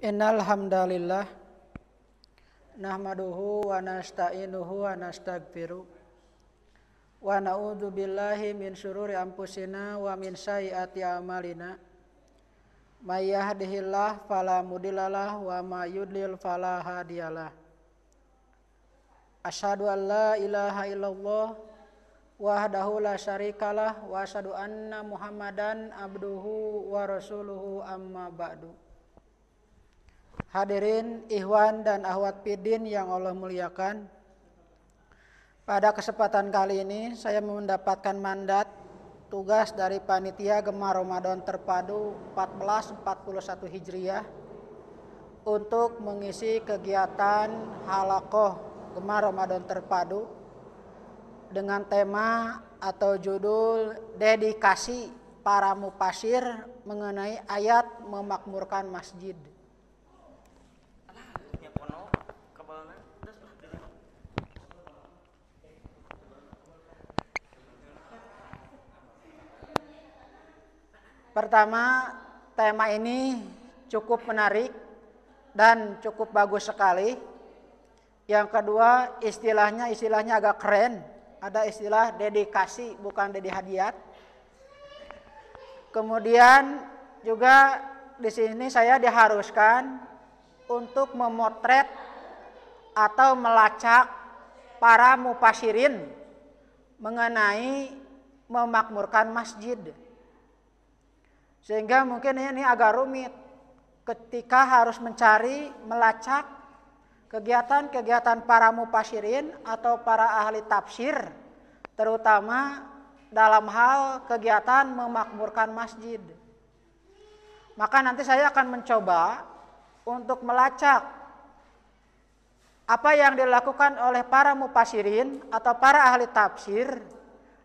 Innal hamdalillah nahmaduhu wa nasta'inuhu wa nastaghfiruh wa na'udzu billahi min syururi anfusina wa min sayyiati a'malina may yahdihillahu fala mudhillalah wa may yudlil fala hadiyalah. Asyhadu an la ilaha illallah wahdahu la syarikalah wa asyhadu anna Muhammadan abduhu wa rasuluhu amma ba'du. Hadirin ikhwan dan akhwat fiddin yang Allah muliakan, pada kesempatan kali ini saya mendapatkan mandat tugas dari panitia Gemah Ramadan Terpadu 1441 Hijriah untuk mengisi kegiatan halaqah Gemah Ramadan Terpadu dengan tema atau judul dedikasi para mufasir mengenai ayat memakmurkan masjid. Pertama, tema ini cukup menarik dan cukup bagus sekali. Yang kedua, istilahnya agak keren. Ada istilah dedikasi, bukan dedihadiat. Kemudian juga di sini saya diharuskan untuk memotret atau melacak para mufasirin mengenai memakmurkan masjid. Sehingga mungkin ini agak rumit ketika harus mencari, melacak kegiatan-kegiatan para mufasirin atau para ahli tafsir, terutama dalam hal kegiatan memakmurkan masjid. Maka nanti saya akan mencoba untuk melacak apa yang dilakukan oleh para mufasirin atau para ahli tafsir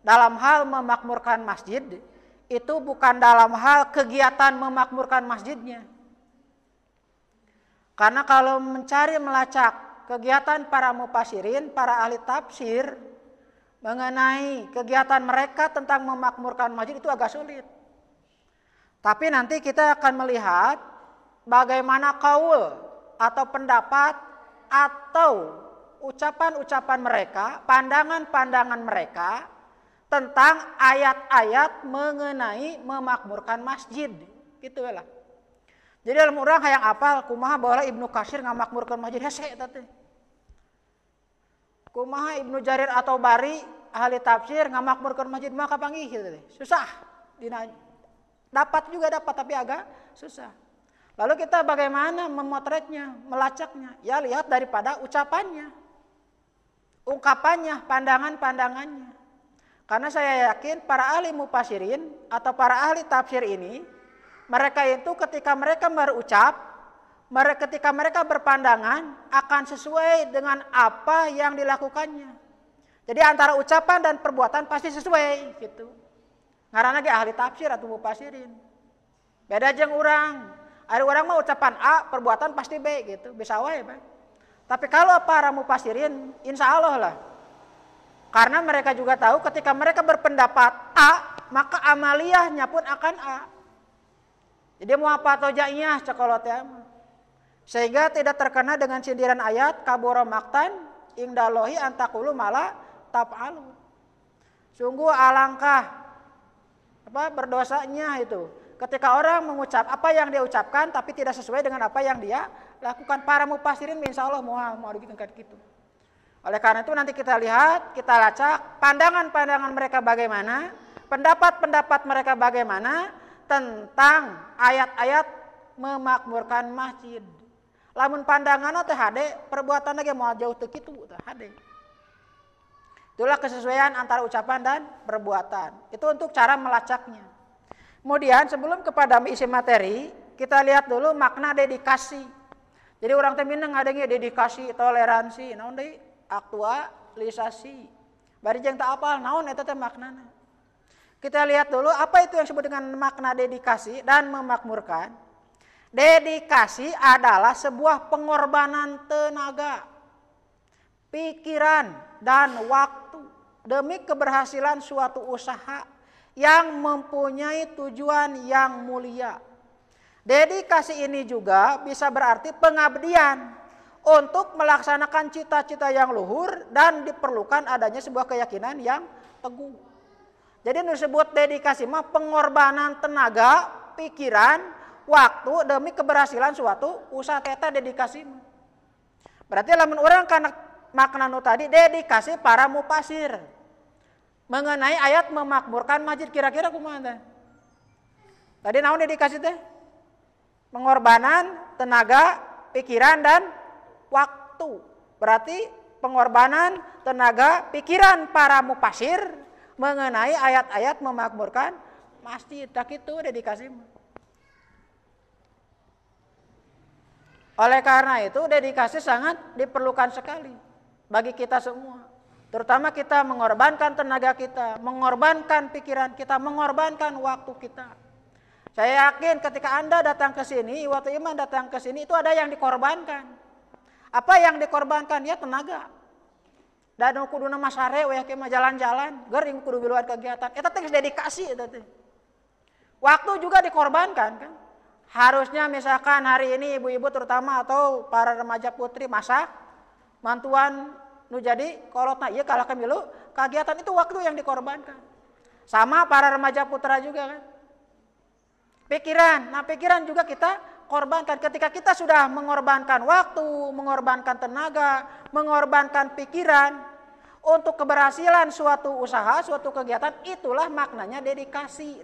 dalam hal memakmurkan masjid. Itu bukan dalam hal kegiatan memakmurkan masjidnya. Karena kalau mencari melacak kegiatan para mufasirin, para ahli tafsir mengenai kegiatan mereka tentang memakmurkan masjid itu agak sulit. Tapi nanti kita akan melihat bagaimana qaul atau pendapat atau ucapan-ucapan mereka, pandangan-pandangan mereka tentang ayat-ayat mengenai memakmurkan masjid, gitu lah. Jadi dalam orang hayang apal kumaha baheula Ibnu Katsir ngamakmurkan masjid hese eta teh. Kumaha Ibnu Jarir atau Bari ahli tafsir ngamakmurkan masjid mah kapanggih kitu teh. Susah. Dapat tapi agak susah. Lalu kita bagaimana memotretnya, melacaknya? Ya lihat daripada ucapannya, ungkapannya, pandangan-pandangannya. Karena saya yakin para ahli mufasirin atau para ahli tafsir ini, mereka itu ketika mereka berucap, ketika mereka berpandangan akan sesuai dengan apa yang dilakukannya. Jadi antara ucapan dan perbuatan pasti sesuai gitu. Ngaranna ge ahli tafsir atau mufasirin. Beda jeung urang. Ada orang mah ucapan A, perbuatan pasti B gitu. Bisa wae, Pak. Tapi kalau para mufasirin, insya Allah lah. Karena mereka juga tahu ketika mereka berpendapat A, maka amaliyahnya pun akan A. Jadi mau apa atau jaiyah cekolot ya. Sehingga tidak terkena dengan sindiran ayat kabura maktan ingdallahi antaqulu mala taf'alu. Sungguh alangkah berdosanya itu ketika orang mengucap apa yang dia ucapkan tapi tidak sesuai dengan apa yang dia lakukan. Para mufasirin insyaallah mau gitu. Oleh karena itu nanti kita lihat, kita lacak pandangan-pandangan mereka bagaimana, pendapat-pendapat mereka bagaimana tentang ayat-ayat memakmurkan masjid. Lamun pandanganna teh hade, perbuatanna ge moal jauh teu kitu teh hade. Itulah kesesuaian antara ucapan dan perbuatan. Itu untuk cara melacaknya. Kemudian sebelum kepada isi materi, kita lihat dulu makna dedikasi. Jadi orang teh mineng ngadenge dedikasi, toleransi, naon deui? Aktualisasi. Bari jeung tak apal naon eta teh maknana. Kita lihat dulu apa itu yang disebut dengan makna dedikasi dan memakmurkan. Dedikasi adalah sebuah pengorbanan tenaga, pikiran dan waktu demi keberhasilan suatu usaha yang mempunyai tujuan yang mulia Dedikasi ini juga bisa berarti pengabdian untuk melaksanakan cita-cita yang luhur dan diperlukan adanya sebuah keyakinan yang teguh. Jadi disebut dedikasi mah pengorbanan tenaga, pikiran, waktu demi keberhasilan suatu usaha. Eta dedikasi. Berarti lamun orang kana makna nu tadi dedikasi para mufasir mengenai ayat memakmurkan masjid, kira-kira kumaha teh? Tadi naon dedikasi teh? Pengorbanan tenaga, pikiran dan waktu. Berarti pengorbanan tenaga, pikiran para mufasir mengenai ayat-ayat memakmurkan masjid. Tak itu dedikasi. Oleh karena itu dedikasi sangat diperlukan sekali bagi kita semua. Terutama kita mengorbankan tenaga kita, mengorbankan pikiran kita, mengorbankan waktu kita. Saya yakin ketika Anda datang ke sini, waktu iman datang ke sini itu ada yang dikorbankan. Apa yang dikorbankan? Ya tenaga. Dan kudu nama sare we ke jalan-jalan, gering kudu biluan kegiatan. Eta teh dedikasi eta teh. Waktu juga dikorbankan kan. Harusnya misalkan hari ini ibu-ibu terutama atau para remaja putri masak, mantuan nu jadi kolotna ieu kalah kamilu, kegiatan itu waktu yang dikorbankan. Sama para remaja putra juga kan. Pikiran, nah pikiran juga kita korbankan. Ketika kita sudah mengorbankan waktu, mengorbankan tenaga, mengorbankan pikiran untuk keberhasilan suatu usaha, suatu kegiatan, itulah maknanya dedikasi.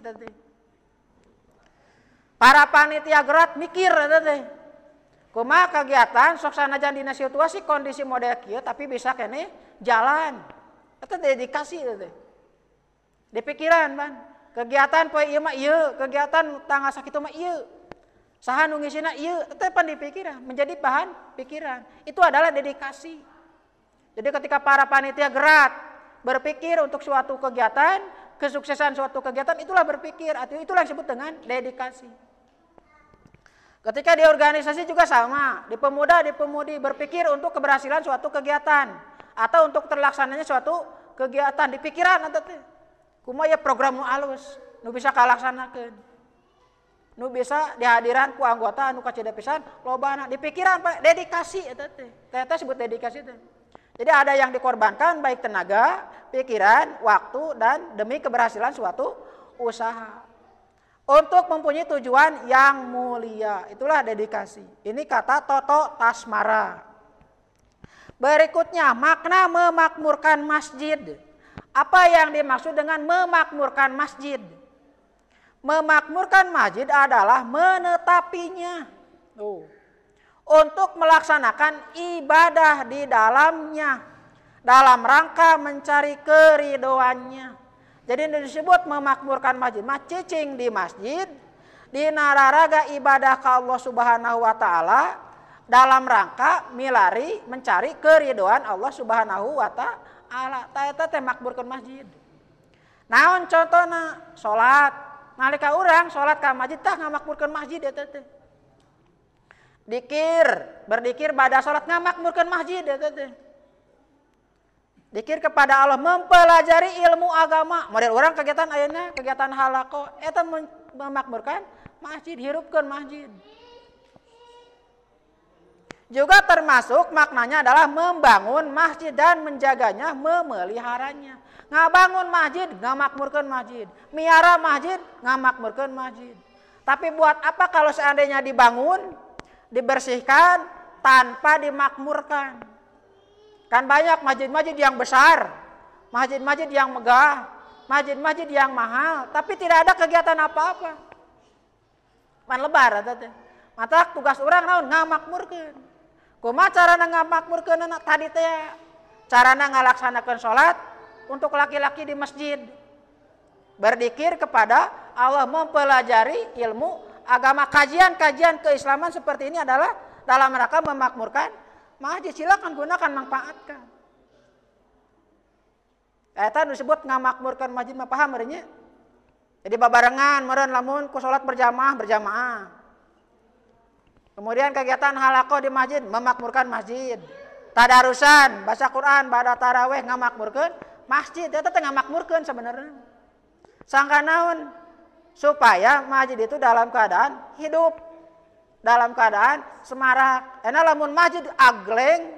Para panitia gerak mikir, kumaha kegiatan sok sanajan dina situasi kondisi model kieu tapi bisa kene jalan. Itu dedikasi teh. Di pikiran, Ban. Kegiatan poe ieu mah ieu, kegiatan tanggal sakitu mah ieu. Saha nu ngisina ieu, teh pan di pikiran, menjadi bahan pikiran. Itu adalah dedikasi. Jadi ketika para panitia gerak berpikir untuk suatu kegiatan, kesuksesan suatu kegiatan, itulah berpikir, atau itulah yang disebut dengan dedikasi. Ketika di organisasi juga sama, di pemuda, di pemudi berpikir untuk keberhasilan suatu kegiatan atau untuk terlaksananya suatu kegiatan di pikiran atau teh. Kumaha ya program nu alus, nu bisa kalaksanakeun. Nu bisa dihadiran ku anggota anu kacida pisan lobana di pikiran Pak, dedikasi eta teh. Eta disebut dedikasi teh. Jadi ada yang dikorbankan baik tenaga, pikiran, waktu dan demi keberhasilan suatu usaha. Untuk mempunyai tujuan yang mulia, itulah dedikasi. Ini kata Toto Tasmara. Berikutnya makna memakmurkan masjid. Apa yang dimaksud dengan memakmurkan masjid? Memakmurkan masjid adalah menetapinya. Untuk melaksanakan ibadah di dalamnya. Dalam rangka mencari keridoannya. Jadi ini disebut memakmurkan masjid. Cicing di masjid. Di nararaga ibadah ke Allah subhanahu wa ta'ala. Dalam rangka milari mencari keridoan Allah subhanahu wa ta'ala. Eta teh makmurkeun masjid. Naon contona? Salat. Nalika urang salat ka masjid tah ngamakmurkeun masjid eta teh. Dikir, berdikir bada salat ngamakmurkeun masjid eta teh. Dikir kepada Allah, mempelajari ilmu agama. Model urang kegiatan ayeuna, kegiatan halaqah eta memakmurkan masjid, hirupkeun masjid. Juga termasuk maknanya adalah membangun masjid dan menjaganya, memeliharanya. Ngabangun masjid, ngamakmurkeun masjid. Miara masjid, ngamakmurkeun masjid. Tapi buat apa kalau seandainya dibangun, dibersihkan tanpa dimakmurkan? Kan banyak masjid-masjid yang besar, masjid-masjid yang megah, masjid-masjid yang mahal, tapi tidak ada kegiatan apa-apa. Pan lebar teh. Mata tugas orang naon ngamakmurkeun. Kumaha carana ngamakmurkeun tadi teh? Carana ngalaksanakeun salat untuk laki-laki di masjid. Berzikir kepada Allah, mempelajari ilmu agama, kajian-kajian keislaman seperti ini adalah dalam rangka memakmurkan masjid. Silakan gunakan, manfaatkan. Eta disebut ngamakmurkan masjid mah paham meureun nya? Jadi babarengan meureun lamun ku salat berjamaah. Kemudian kegiatan halaqah di masjid, memakmurkan masjid. Tadarusan, baca Quran, bada tarawih, ngamakmurkeun masjid. Eta teh ngamakmurkeun sebenarnya. Sangka naon? Supaya masjid itu dalam keadaan hidup. dalam keadaan semarak. Lamun masjid agleng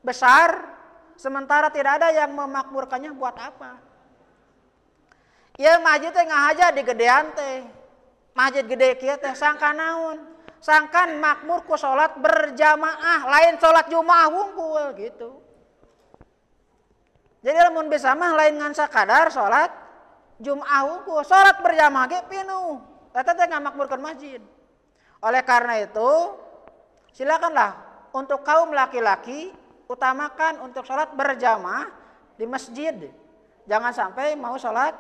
besar, sementara tidak ada yang memakmurkannya, buat apa? Ya masjid teh ngahaja di gedean teh, masjid gede kieu teh sangka naon? Sangkan makmur ku salat berjamaah, lain salat Jumaah wungkul gitu. Jadi lamun bisa mah lain ngan sakadar salat Jumaah wungkul, salat berjamaah ge pinuh. Eta teh ngamakmurkeun masjid. Oleh karena itu, silakanlah untuk kaum laki-laki utamakan untuk salat berjamaah di masjid. Jangan sampai mau salat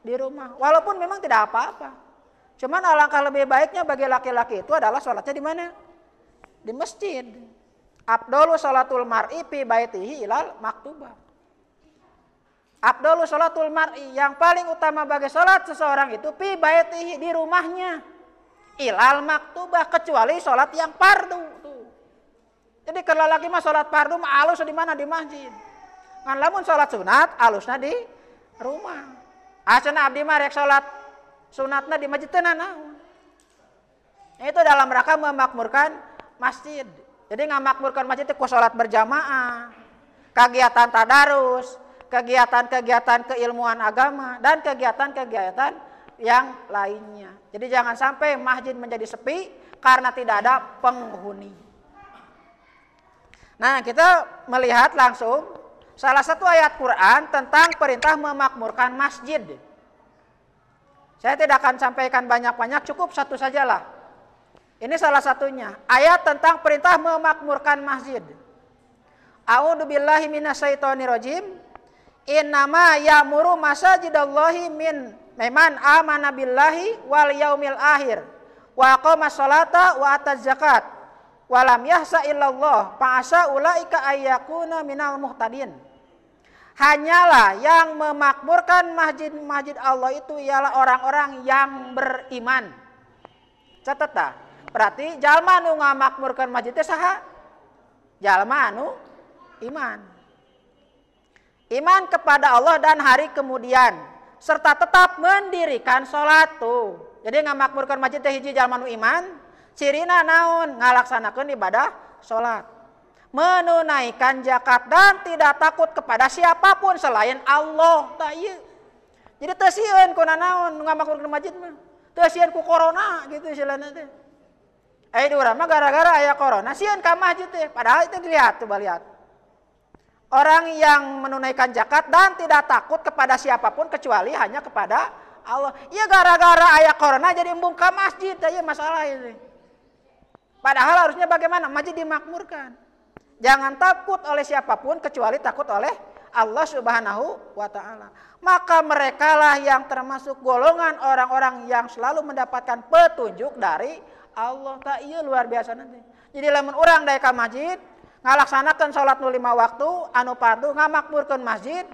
di rumah. Walaupun memang tidak apa-apa. Cuman alangkah lebih baiknya bagi laki-laki itu adalah sholatnya di mana? Di masjid. Afdalu sholatul mar'i fi baitihi ilal maktubah. Afdalu sholatul mar'i, yang paling utama bagi sholat seseorang itu fi baitihi, di rumahnya. Ilal maktubah, kecuali sholat yang fardu. Jadi kalau laki mah sholat fardu mah alus di mana? Di masjid. Ngan lamun sholat sunat alusnya di rumah. Asana abdi mah rek sholat sunatna di masjid teh naon. Itu dalam rangka memakmurkan masjid. Jadi ngamakmurkan masjid itu ku salat berjamaah, kegiatan tadarus, kegiatan-kegiatan keilmuan agama, dan kegiatan-kegiatan yang lainnya. Jadi jangan sampai masjid menjadi sepi karena tidak ada penghuni. Nah, kita melihat langsung salah satu ayat Quran tentang perintah memakmurkan masjid. Saya tidak akan sampaikan banyak-banyak, cukup satu sajalah. Ini salah satunya, ayat tentang perintah memakmurkan masjid. A'udzu billahi minasyaitonirrajim. Innama ya'muru masajidallahi man amana billahi wal yaumil akhir wa aqamas sholata wa ataz zakat wa lam yahsa illallah fa asa ulaika ayyakuna minal muhtadin. Hanyalah yang memakmurkan masjid-masjid Allah itu ialah orang-orang yang beriman. Catat dah. Berarti jalma nu ngamakmurkan masjid teh saha? Jalma anu iman. Iman kepada Allah dan hari kemudian serta tetap mendirikan salat tuh. Jadi ngamakmurkan masjid teh hiji jalma nu iman, cirina naon? Ngalaksanakeun ibadah salat. Menunaikan zakat dan tidak takut kepada siapapun selain Allah. Tah ieu. Jadi teu sieun ku nanaon ngamakmurkeun masjid mah. Teu sieun ku corona gitu istilahna teh. Aya urang mah gara-gara aya corona sieun ka masjid teh. Padahal itu dilihat, coba lihat. Orang yang menunaikan zakat dan tidak takut kepada siapapun kecuali hanya kepada Allah. Iya gara-gara aya corona jadi embung ka masjid, tah ieu masalah ini. Padahal harusnya bagaimana? Masjid dimakmurkan. Jangan takut oleh siapapun kecuali takut oleh Allah Subhanahu wa ta'ala. Maka merekalah yang termasuk golongan orang-orang yang selalu mendapatkan petunjuk dari Allah. Tak iya luar biasa nanti. Jadi lamun urang daek ka masjid, ngalaksanakeun salat nu 5 waktu anu fardu, ngamakmurkeun masjid,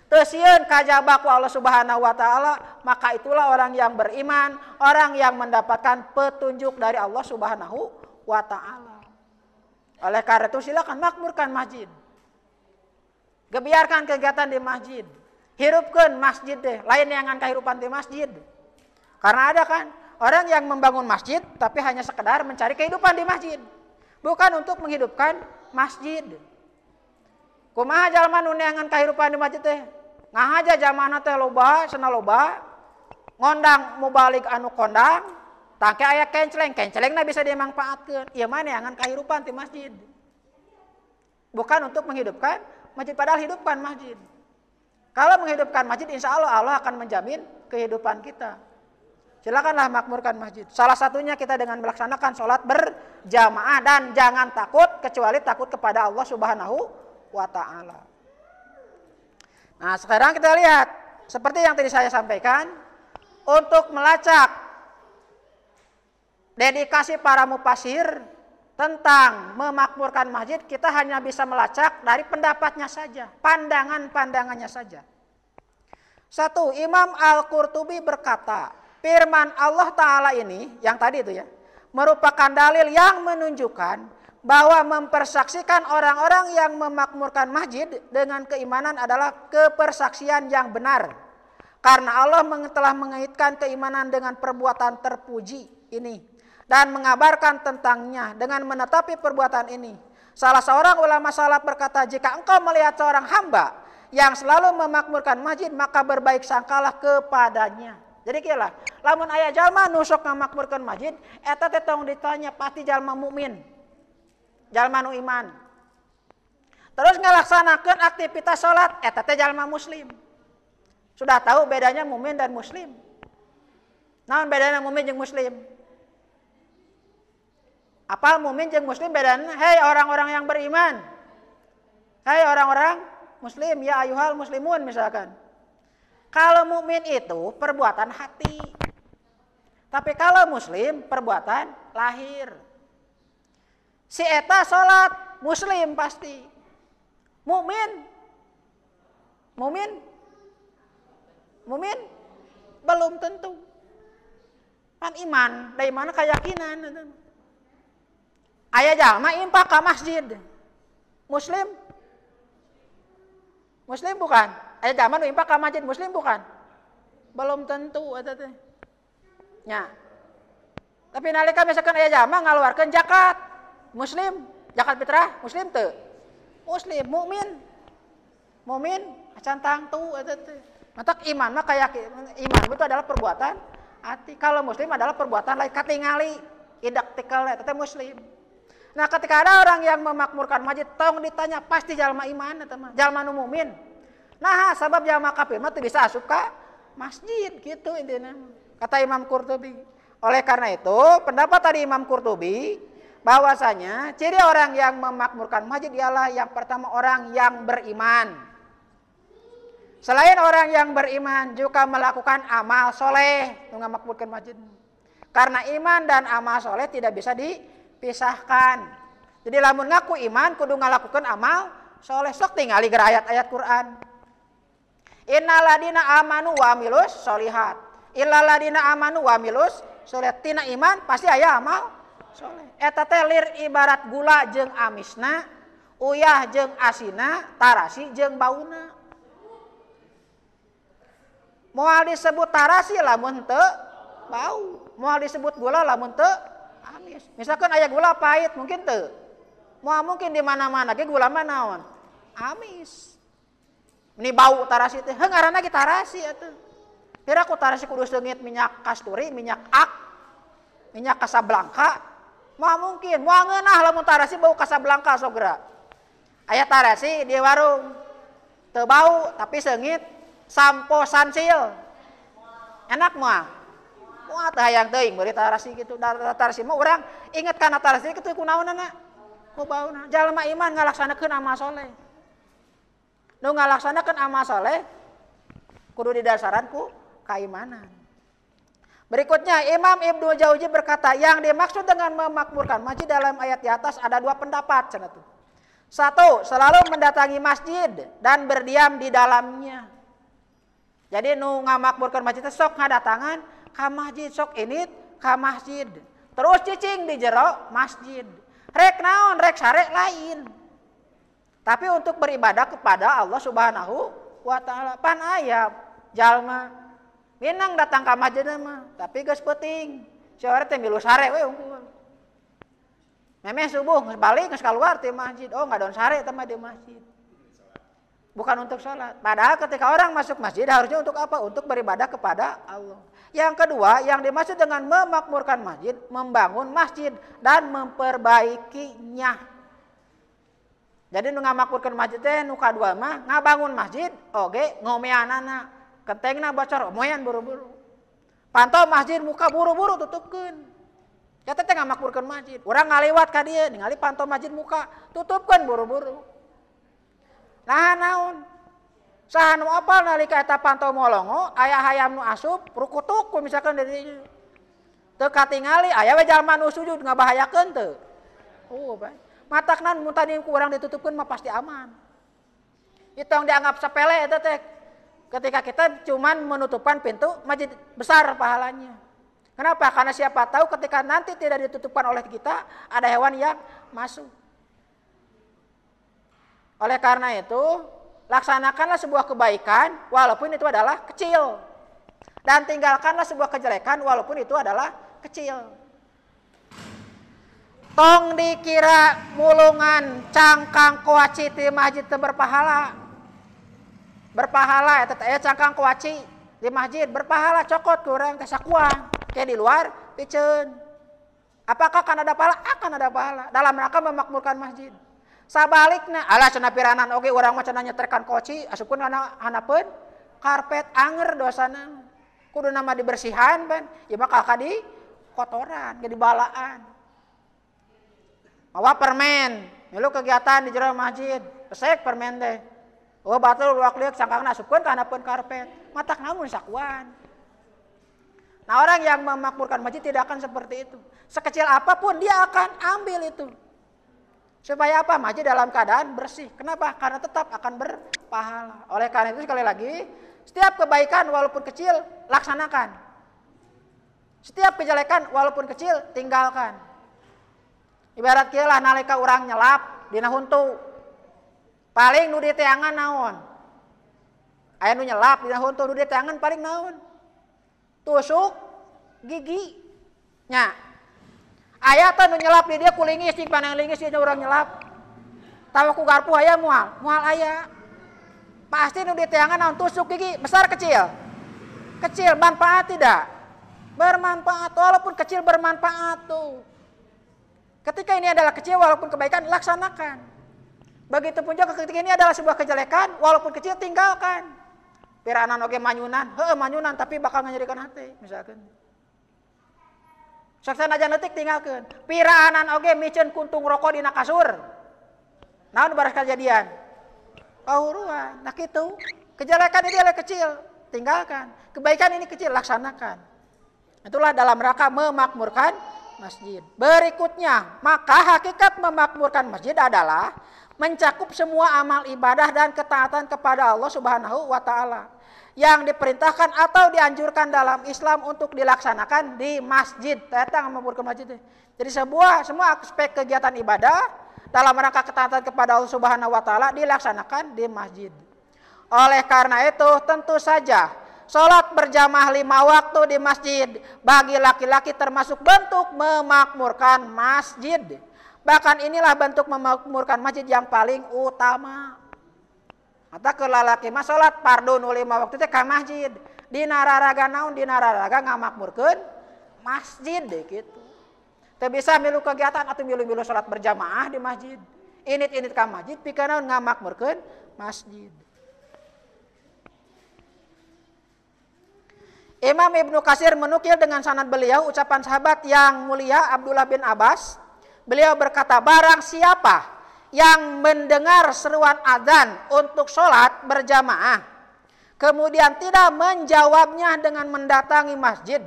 teu sieun kajaba ku Allah Subhanahu wa ta'ala, maka itulah orang yang beriman, orang yang mendapatkan petunjuk dari Allah Subhanahu wa ta'ala. Oleh karena itu silakan makmurkan masjid. Gebiarkan kegiatan di masjid. Hirupkeun masjid deh, lain yang ngan kahirupan di masjid. Karena ada kan orang yang membangun masjid tapi hanya sekedar mencari kehidupan di masjid. Bukan untuk menghidupkan masjid. Kumaha jalma nu neangan kahirupan di masjid teh? Ngahaja jamana teh loba, cenah loba. Ngondang mubalik anu kondang. Tangke aya kencelengna bisa dimanfaatkeun. Ieu mah neangan kahirupan di masjid. Bukan untuk menghidupkan masjid, padahal hidupkan masjid. Kalau menghidupkan masjid, insya Allah akan menjamin kehidupan kita. Silakanlah makmurkan masjid. Salah satunya kita dengan melaksanakan sholat berjamaah dan jangan takut kecuali takut kepada Allah Subhanahu wa ta'ala. Nah, sekarang kita lihat seperti yang tadi saya sampaikan, untuk melacak dedikasi para mufasir tentang memakmurkan masjid, kita hanya bisa melacak dari pendapatnya saja, pandangannya saja. Satu, Imam Al-Qurtubi berkata, firman Allah Ta'ala ini, yang tadi itu ya, merupakan dalil yang menunjukkan bahwa mempersaksikan orang-orang yang memakmurkan masjid dengan keimanan adalah kepersaksian yang benar. Karena Allah telah mengaitkan keimanan dengan perbuatan terpuji ini. dan mengabarkan tentangnya dengan menetapi perbuatan ini. Salah seorang ulama salaf berkata, jika engkau melihat seorang hamba yang selalu memakmurkan masjid, maka berbaik sangkalah kepadanya. Jadi kira, lamun aya jalma nusuk ngamakmurkan masjid, eta teh tong ditanya pasti jalma mukmin, jalma nu iman. Terus ngalaksanakeun aktivitas salat, eta teh jalma muslim. Sudah tahu bedanya mukmin dan muslim? Naon bedanya mukmin jeung muslim? Apal mukmin jeung muslim bedana? Hei orang-orang yang beriman. Hei orang-orang muslim, ya ayuhal muslimun misalkan. Kalau mukmin itu perbuatan hati. Tapi kalau muslim perbuatan lahir. Si eta salat muslim pasti. Mukmin belum tentu. Kan iman, dari mana keyakinan. Aya jalma impak ka masjid. Muslim bukan? Aya jalma nu impak ka masjid muslim bukan? Belum tentu eta teh. Nya. Tapi nalika misalkan aya jalma ngaluarkeun zakat, muslim, zakat fitrah, muslim teu? Muslim, mukmin acan tangtu eta teh. Matak iman mah keyakinan, iman itu adalah perbuatan hati. Kalau muslim adalah perbuatan lain katingali, idak tikal eta teh muslim. Nah, ketika ada orang yang memakmurkan masjid, tong ditanya pasti jalma iman eta mah, jalma nu mukmin. Nah, sabab jalma kafir mah teu bisa asup ka masjid gitu intinya. Kata Imam Qurtubi. Oleh karena itu, pendapat tadi Imam Qurtubi bahwasanya ciri orang yang memakmurkan masjid ialah yang pertama orang yang beriman. Selain orang yang beriman juga melakukan amal soleh nu ngamakmurkan masjid. Karena iman dan amal soleh tidak bisa dipisahkan. Jadi lamun ngaku iman kudu ngalakukan amal soleh. Sok tingali gara ayat-ayat Quran. Innaladina amanu wa amilus solihat. Illaladina amanu wa amilus solihat. Tina iman pasti aya amal soleh. Eta teh lir ibarat gula jeung amisna, uyah jeung asina, tarasi jeung bauna. Moal disebut tarasi lamun teu bau, moal disebut gula lamun teu amis. Misalkan aya gula pahit mungkin teu. Moal mungkin di mana-mana ge gula mah naon? Amis. Ini bau tarasi teh, heuh ngaranna ge tarasi atuh. Kira ku tarasi kudu seungit minyak kasturi, minyak ak, minyak Casablanca. Moal mungkin, moal ngeunah lamun tarasi bau Casablanca sogera. Aya tarasi di warung. Teu bau tapi seungit sampo Sunsil. Enak moal. Moal teh hayang teuing meuli tarasi kitu. Tarasi mah urang inget kana tarasi kitu kunaonana? Ku bauna. Jalma iman ngalaksanakeun amal soleh. Nu ngalaksanakeun amal soleh kudu didasaran ku keimanan. Berikutnya Imam Ibnu Jauzi berkata, yang dimaksud dengan memakmurkan masjid dalam ayat di atas ada dua pendapat cenah tuh. Satu, selalu mendatangi masjid dan berdiam di dalamnya. Jadi nu ngamakmurkan masjid sok ngadatangan ka masjid, sok init ka masjid. Terus cicing di jero masjid. Rek naon, rek sare lain. Tapi untuk beribadah kepada Allah Subhanahu wa taala. Pan aya jalma minang datang ka masjid mah, tapi geus peuting. Sore teh milu sare we unggul. Memeh subuh geus balik geus kaluar ti masjid. Oh, ngadon sare teh mah di masjid. Bukan untuk sholat. Padahal ketika orang masuk masjid harusnya untuk apa? Untuk beribadah kepada Allah. Yang kedua, yang dimaksud dengan memakmurkan masjid, membangun masjid dan memperbaikinya. Jadi nu ngamakmurkan masjid teh nu kadua mah ngabangun masjid, oge ngomeanana, kentengna bocor, moyan buru-buru. Pantau masjid muka buru-buru tutupkeun. Eta teh ngamakmurkan masjid. Urang ngaliwat ka dieu, ningali pantau masjid muka, tutupkeun buru-buru. Nah naon? Saha nu apal nalika eta pantau molongo, aya hayam nu asup, rukutuk misalkan dari teu katingali, aya we jalma nu sujud ngabahayakeun teu. Oh, bae. Matakna mun tadi ku urang ditutupkeun mah pasti aman. Itu yang dianggap sepele eta teh. Ketika kita cuman menutupkan pintu masjid besar pahalanya. Kenapa? Karena siapa tahu ketika nanti tidak ditutupkan oleh kita, ada hewan yang masuk. Oleh karena itu, laksanakanlah sebuah kebaikan walaupun itu adalah kecil. Dan tinggalkanlah sebuah kejelekan walaupun itu adalah kecil. tong dikira mulungan cangkang kuaci di masjid teu berpahala. Berpahala eta cangkang kuaci di masjid berpahala cokot ke urang teh sakuang. Kayak di luar piceun. Apakah akan ada pahala? Akan ada pahala dalam rangka memakmurkan masjid. Sabalikna alah cenah piranan oge urang mah cenah nyetrkan koci asupkeun hanapeun karpet anger dosana. Kudu nama dibersihan ban, ieu mah kadi kotoran, jadi balaan. Mawa permen, milu kegiatan di jero masjid, pesek permen teh. Oh batur luak liuk sangkangna asupkeun ka hanapeun karpet. Matak namun sakuan. Nah orang yang memakmurkan masjid tidak akan seperti itu. Sekecil apapun dia akan ambil itu. Supaya apa? Masjid dalam keadaan bersih. Kenapa? Karena tetap akan berpahala. Oleh karena itu sekali lagi, setiap kebaikan walaupun kecil laksanakan. Setiap kejelekan walaupun kecil tinggalkan. Ibarat kieu lah nalika urang nyelap dina huntu. Paling nu diteangan naon? Aya nu nyelap dina huntu nu diteangan paling naon? Tusuk gigi. Nya. Aya teh nu nyelap di dia kulingis cing panang lingis dia urang nyelap. Tawa ku garpu aya moal aya. Pasti nu diteangan naon tusuk gigi, besar kecil? Kecil, manfaat tidak? Bermanfaat, walaupun kecil bermanfaat tuh. Ketika ini adalah kecil walaupun kebaikan laksanakan. Begitupun juga ketika ini adalah sebuah kejelekan walaupun kecil tinggalkan. Piranan oge manyunan, manyunan tapi bakal nganyerikan hati misalkan. Saksana aja netik tinggalkan. Piranan oge miceun kuntung rokok dina kasur. Naon baras kejadian? Kahuruan. Nah gitu. Kejelekan ini adalah kecil, tinggalkan. Kebaikan ini kecil, laksanakan. Itulah dalam rangka memakmurkan masjid. Berikutnya, maka hakikat memakmurkan masjid adalah mencakup semua amal ibadah dan ketaatan kepada Allah Subhanahu wa taala yang diperintahkan atau dianjurkan dalam Islam untuk dilaksanakan di masjid. Eta memakmurkan masjid. Jadi semua aspek kegiatan ibadah dalam rangka ketaatan kepada Allah Subhanahu wa taala dilaksanakan di masjid. Oleh karena itu tentu saja salat berjamaah 5 waktu di masjid bagi laki-laki termasuk bentuk memakmurkan masjid. Bahkan inilah bentuk memakmurkan masjid yang paling utama. Mata ke lalaki mah salat fardu nu 5 waktu teh ka masjid. Dina raraga naon? Dina raraga ngamakmurkeun masjid deh gitu. Teu bisa milu kegiatan atau milu-milu salat berjamaah di masjid. Init-init ka masjid pikeun naon ngamakmurkeun masjid. Imam Ibnu Katsir menukil dengan sanad beliau ucapan sahabat yang mulia Abdullah bin Abbas. Beliau berkata, barang siapa yang mendengar seruan azan untuk sholat berjamaah, kemudian tidak menjawabnya dengan mendatangi masjid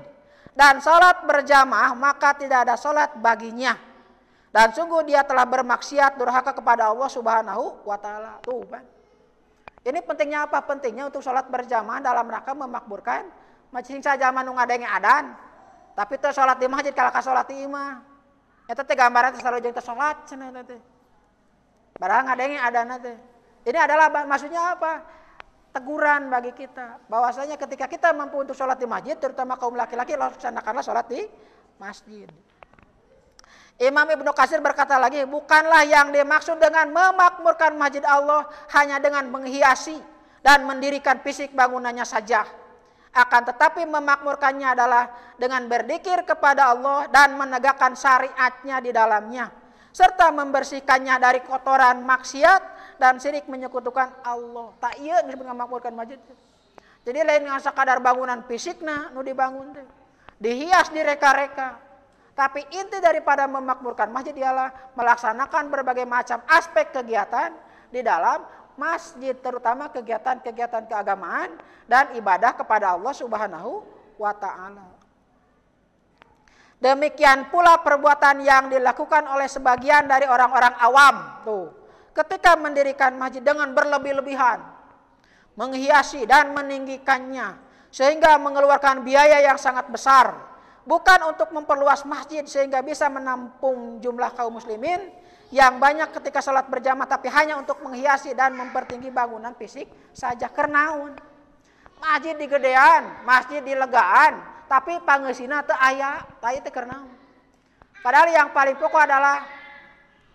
dan sholat berjamaah, maka tidak ada sholat baginya. Dan sungguh dia telah bermaksiat durhaka kepada Allah Subhanahu wa taala. Tuh kan. Ini pentingnya apa? Pentingnya untuk sholat berjamaah dalam rangka memakmurkan masjid saja manu ngadenge adan. Tapi teu sholat di masjid kalau ka sholat di imah. Eta teh gambaran teh sarojeng teh salat cenah teh. Barang ngadenge adanna teh. Ini adalah maksudnya apa? Teguran bagi kita bahwasanya ketika kita mampu untuk sholat di masjid, terutama kaum laki-laki, laksanakanlah sholat di masjid. Imam Ibnu Katsir berkata lagi, bukanlah yang dimaksud dengan memakmurkan masjid Allah hanya dengan menghiasi dan mendirikan fisik bangunannya saja. Akan tetapi memakmurkannya adalah dengan berzikir kepada Allah dan menegakkan syariatnya di dalamnya, serta membersihkannya dari kotoran maksiat dan syirik menyekutukan Allah. Tak iya disebut memakmurkan masjid. Jadi lain dengan sekadar bangunan fisikna nu dibangun teh, dihias direka-reka. Tapi inti daripada memakmurkan masjid ialah melaksanakan berbagai macam aspek kegiatan di dalam masjid, terutama kegiatan-kegiatan keagamaan dan ibadah kepada Allah Subhanahu wa taala. Demikian pula perbuatan yang dilakukan oleh sebagian dari orang-orang awam tuh, ketika mendirikan masjid dengan berlebih-lebihan, menghiasi dan meninggikannya sehingga mengeluarkan biaya yang sangat besar, bukan untuk memperluas masjid sehingga bisa menampung jumlah kaum muslimin yang banyak ketika salat berjamaah, tapi hanya untuk menghiasi dan mempertinggi bangunan fisik saja. Kernaun masjid di gedean, masjid di legaan, tapi pangeusina teu aya, tah teh kernaun. Padahal yang paling pokok adalah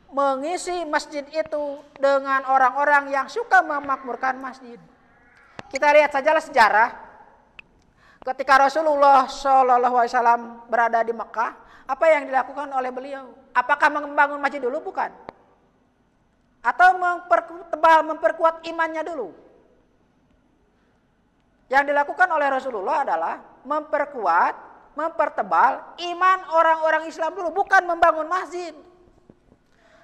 mengisi masjid itu dengan orang-orang yang suka memakmurkan masjid. Kita lihat sajalah sejarah. Ketika Rasulullah SAW berada di Mekah, apa yang dilakukan oleh beliau? Apakah membangun masjid dulu? Bukan. Atau memperkuat imannya dulu? Yang dilakukan oleh Rasulullah adalah memperkuat, mempertebal iman orang-orang Islam dulu, bukan membangun masjid.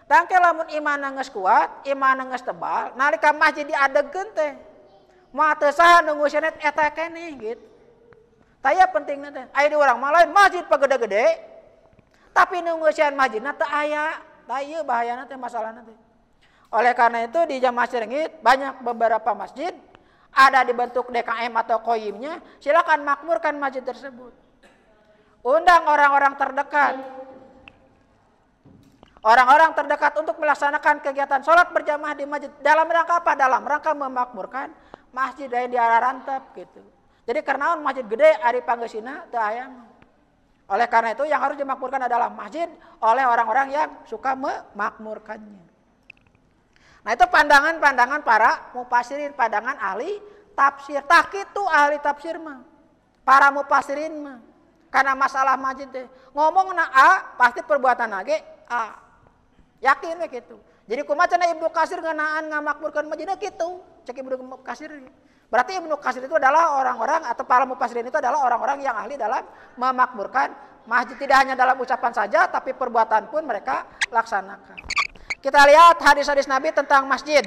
Dan lamun iman geus kuat, iman geus tebal, nalika masjid diadegeun teh, moal teu saha nunggu senet eta keneh gitu. Taya pentingna teh, aya di urang mah lain masjid pagede-gede, tapi nunggu sian masjidna teu aya. Taya bahayana teh masalahna teh. Oleh karena itu di Jamaah Cirenggit banyak beberapa masjid ada dibentuk DKM atau koimnya, silakan makmurkan masjid tersebut. Undang orang-orang terdekat. Orang-orang terdekat untuk melaksanakan kegiatan sholat berjamaah di masjid. Dalam rangka apa? Dalam rangka memakmurkan masjid yang di arah rantap gitu. Jadi karena masjid gede ari panggeusina teu aya. Oleh karena itu yang harus dimakmurkan adalah masjid oleh orang-orang yang suka memakmurkannya. Nah itu pandangan-pandangan para mufassirin, pandangan ahli tafsir. Tak kitu ahli tafsir mah. Para mufassirin mah. Karena masalah masjid teh ngomong na A pasti perbuatan ge A. Yakin we kitu. Jadi kumaha cenah Ibnu Katsir ngeunaan ngamakmurkeun masjid kitu. Cek Ibnu Katsir. Berarti Ibnu Katsir itu adalah orang-orang atau para mufassirin itu adalah orang-orang yang ahli dalam memakmurkan masjid, tidak hanya dalam ucapan saja tapi perbuatan pun mereka laksanakan. Kita lihat hadis-hadis Nabi tentang masjid.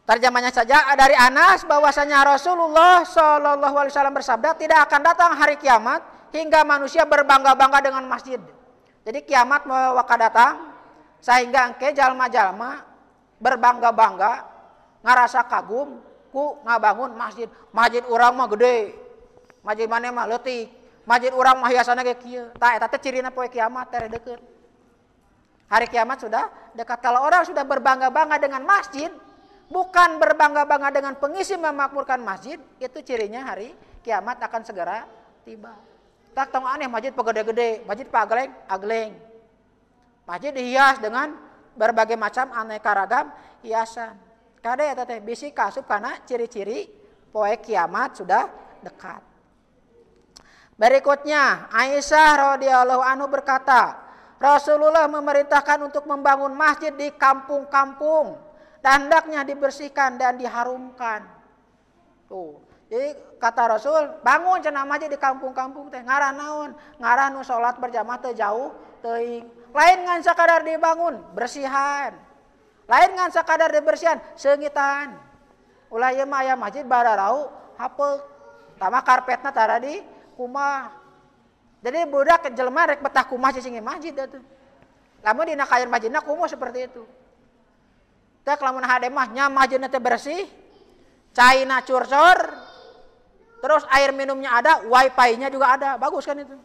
Terjemahnya saja dari Anas bahwasanya Rasulullah SAW bersabda, tidak akan datang hari kiamat hingga manusia berbangga-bangga dengan masjid. Jadi kiamat mau datang sehingga engke jalma-jalma berbangga-bangga ngarasa kagum ku ngabangun masjid. Masjid urang mah gede, masjid mana mah leutik, masjid urang mah hiasanna ge kieu. Tah eta teh cirina poe kiamat teh deukeut. Hari kiamat sudah dekat. Kalau orang sudah berbangga-bangga dengan masjid, bukan berbangga-bangga dengan pengisi memakmurkan masjid, itu cirinya hari kiamat akan segera tiba. Tak tong aneh masjid pagede-gede, masjid pagleng-agleng. Masjid dihias dengan berbagai macam aneka ragam hiasan. Kade eta teh bisi kasup kana ciri-ciri poe kiamat sudah dekat. Berikutnya, Aisyah radhiyallahu anhu berkata, Rasulullah memerintahkan untuk membangun masjid di kampung-kampung dan hendaknya dibersihkan dan diharumkan. Tuh. Jadi kata Rasul, bangun cenah masjid di kampung-kampung teh ngaran naon? Ngaran nu salat berjamaah teh jauh teuing. Lain ngan sakadar dibangun, bersihan. Lain ngan sakadar dibersihan, seungitan. Ulah ieu mah aya masjid bararau hapeuk. Tama karpetna tara di kumah. Jadi budak jelema rek betah kumah cicing masjid atuh. Lamun dina kaeur masjidna kumuh seperti itu. Teh lamun hade mah nya masjidna teh bersih, caina curcor, terus air minumnya ada, wifi-nya juga ada, bagus kan itu.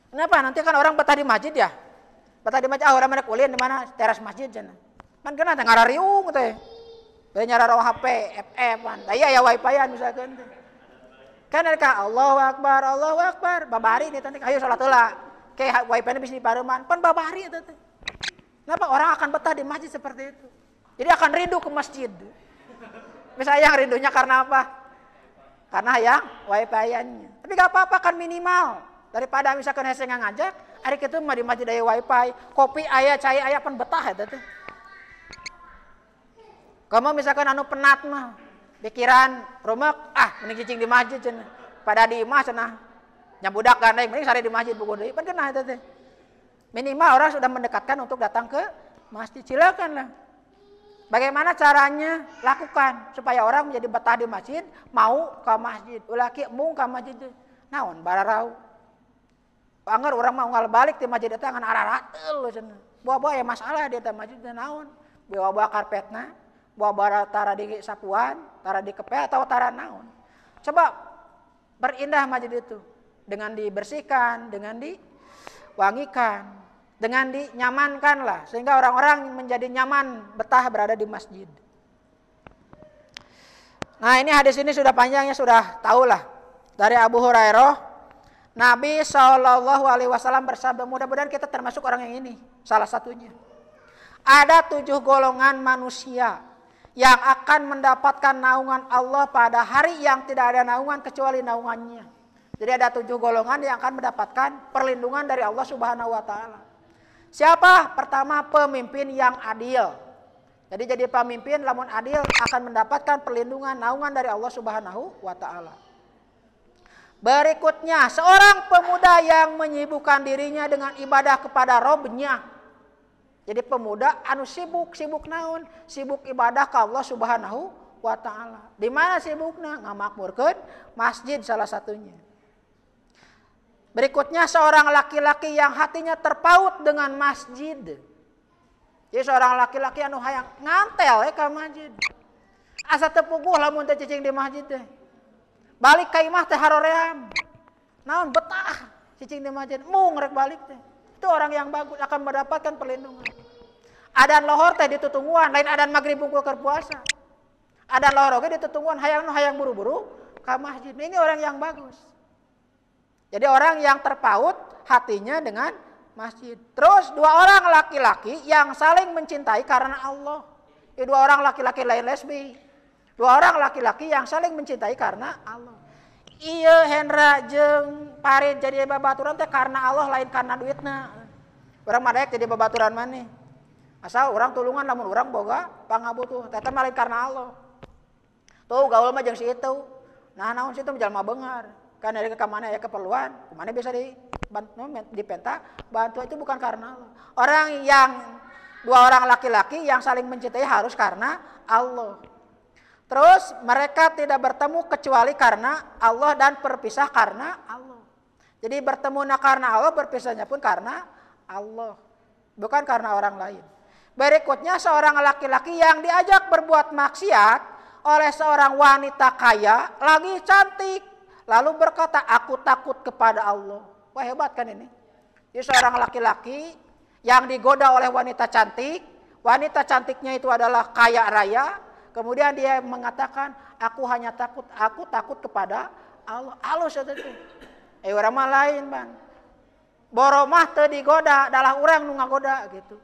Kenapa? Nanti kan orang betah di masjid ya. Betah di masjid, orang mereka ulin di mana? Teras masjid cenah. Man kena teh ngarariung teh. Teh nyararo HP, FF-an. Da iya ya wifi-an misalkan teh. Kan mereka Allahu Akbar, babari nih teh ayo salat heula. Kayak wifi-na bisa dipareuman, pan babari eta teh. Kenapa orang akan betah di masjid seperti itu? Jadi akan rindu ke masjid. Misalnya yang rindunya karena apa? Karena yang wifi-annya. Tapi gak apa-apa kan minimal. Daripada misalkan hese ngajak, hari itu mah di masjid aya wifi, kopi aya, cai aya pan betah eta teh. Kamu misalkan anu penat mah, pikiran rumek, mending cicing di masjid cenah. Pada di imah cenah. Nya budak gandeng mending sare di masjid buku deui, pan kenah eta teh. Minimal orang sudah mendekatkan untuk datang ke masjid, silakanlah. Bagaimana caranya? Lakukan supaya orang menjadi betah di masjid, mau ke masjid. Ulah kieu mung ka masjid teh. Naon bararau. Angger urang mah unggal balik ti masjid eta ngan ararateul cenah. Buah-buah ya masalah di eta masjid teh naon? Bawa-bawa karpetna, bawa tara di sapuan, tara di kepel atau tara naon. Coba berindah masjid itu dengan dibersihkan, dengan diwangikan, dengan dinyamankan lah sehingga orang-orang menjadi nyaman betah berada di masjid. Nah ini hadis ini sudah panjangnya sudah tahulah dari Abu Hurairah Nabi SAW bersabda, mudah-mudahan kita termasuk orang yang ini, salah satunya. Ada 7 golongan manusia yang akan mendapatkan naungan Allah pada hari yang tidak ada naungan kecuali naungannya. Jadi ada 7 golongan yang akan mendapatkan perlindungan dari Allah Subhanahu wa taala. Siapa? Pertama, pemimpin yang adil. Jadi pemimpin lamun adil akan mendapatkan perlindungan naungan dari Allah Subhanahu wa taala. Berikutnya, seorang pemuda yang menyibukkan dirinya dengan ibadah kepada Robnya. Jadi pemuda anu sibuk naon? Sibuk ibadah ke Allah Subhanahu wa taala. Di mana sibukna? Ngamakmurkeun masjid salah satunya. Berikutnya, seorang laki-laki yang hatinya terpaut dengan masjid. Jadi seorang laki-laki anu hayang ngantel ke masjid. Asa teu puguh lamun teu cicing di masjid teh. Balik ka imah teh haroream. Naon betah cicing di masjid, mung rek balik teh. Itu orang yang bagus akan mendapatkan perlindungan. Adan lohor teh ditutungguan, lain adan magrib bungkul keur puasa. Adan lohor oge ditutungguan hayang buru-buru ka masjid. Ini orang yang bagus. Jadi orang yang terpaut hatinya dengan masjid. Terus 2 orang laki-laki yang saling mencintai karena Allah. 2 orang laki-laki lain lesbi. 2 orang laki-laki yang saling mencintai karena Allah. Iya Hendra jeung Parit jadi babaturan teh karena Allah lain karena duitna. Urang mah daek jadi babaturan maneh. Asal urang tulungan lamun urang boga pangabutuh, teh mah lain karena Allah. Tuh gaul mah jeung si itu. Nah naon si itu jalma beungar. Kan dari ke mana ya keperluan, kemana bisa dipenta bantu itu bukan karena Allah. Orang yang 2 orang laki-laki yang saling mencintai harus karena Allah. Terus mereka tidak bertemu kecuali karena Allah dan berpisah karena Allah. Jadi bertemu karena Allah, berpisahnya pun karena Allah. Bukan karena orang lain. Berikutnya, seorang laki-laki yang diajak berbuat maksiat oleh seorang wanita kaya, lagi cantik. Lalu berkata, aku takut kepada Allah. Wah hebat kan ini. Jadi seorang laki-laki yang digoda oleh wanita cantik. Wanita cantiknya itu adalah kaya raya. Kemudian dia mengatakan, aku takut kepada Allah. Allah saja itu. Urang mah lain, Bang. Boromah teu digoda, dalah urang nu ngagoda gitu.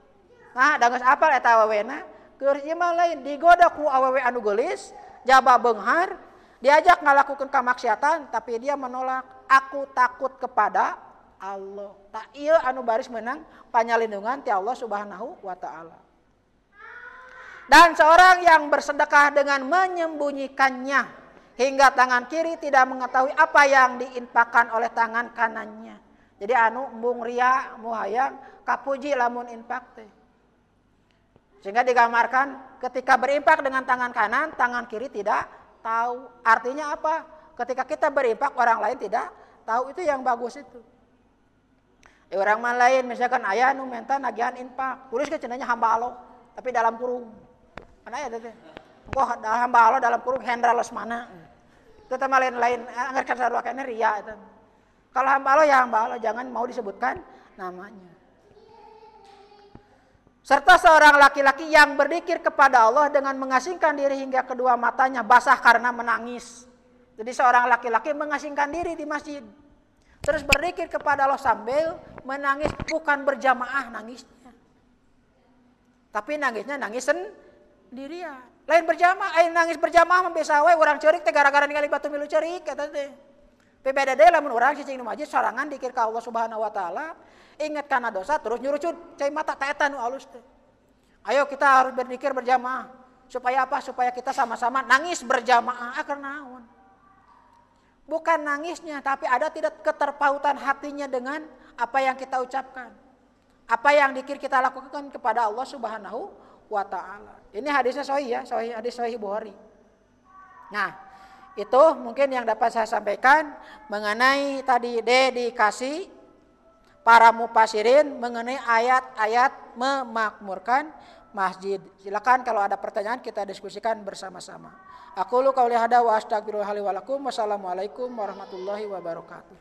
Nah, da geus apal eta awewena, keur ieu mah lain digoda ku awewe anu geulis, jaba beunghar, diajak ngalakukeun kamaksiatan tapi dia menolak, aku takut kepada Allah. Tak ieu anu baris meunang panyalindungan ti Allah Subhanahu wa taala. Dan seorang yang bersedekah dengan menyembunyikannya hingga tangan kiri tidak mengetahui apa yang diinfakkan oleh tangan kanannya. Jadi anu embung ria muhayang kapuji lamun infak teh. Sehingga digambarkan ketika berinfak dengan tangan kanan, tangan kiri tidak tahu. Artinya apa? Ketika kita berinfak orang lain tidak tahu, itu yang bagus itu. Orang mah lain misalkan aya nu minta nagihan infak, tulis ke cenanya hamba Allah tapi dalam kurung. Mana ya teh? Kok hamba Allah dalam kurung Hendra Lesmana. Itu teh lain anggar kasarua kana ria eta. Kalau hamba Allah ya hamba Allah, jangan mau disebutkan namanya. Serta seorang laki-laki yang berzikir kepada Allah dengan mengasingkan diri hingga kedua matanya basah karena menangis. Jadi seorang laki-laki mengasingkan diri di masjid. Terus berzikir kepada Allah sambil menangis, bukan berjamaah nangisnya. Tapi nangisnya nangis sendirian. Lain berjamaah, nangis berjamaah biasa we urang ceurik teh gara-gara ningali batu milu ceurik eta teh. PBDD lamun urang cicing di masjid sorangan dikir ka Allah Subhanahu wa taala, ingat kana dosa terus nyurucut cai mata ta eta nu alus teh. Ayo kita harus berzikir berjamaah. Supaya apa? Supaya kita sama-sama nangis berjamaah. Karena naon? Bukan nangisnya, tapi ada tidak keterpautan hatinya dengan apa yang kita ucapkan. Apa yang dikir kita lakukan kepada Allah Subhanahu wa taala. Ini hadisnya sahih ya, hadis sahih Bukhari. Nah, itu mungkin yang dapat saya sampaikan mengenai tadi dedikasi para mufasirin mengenai ayat-ayat memakmurkan masjid. Silakan kalau ada pertanyaan kita diskusikan bersama-sama. Aqulu qouli hadza wa astaghfirullaha li wa lakum. Wassalamualaikum warahmatullahi wabarakatuh.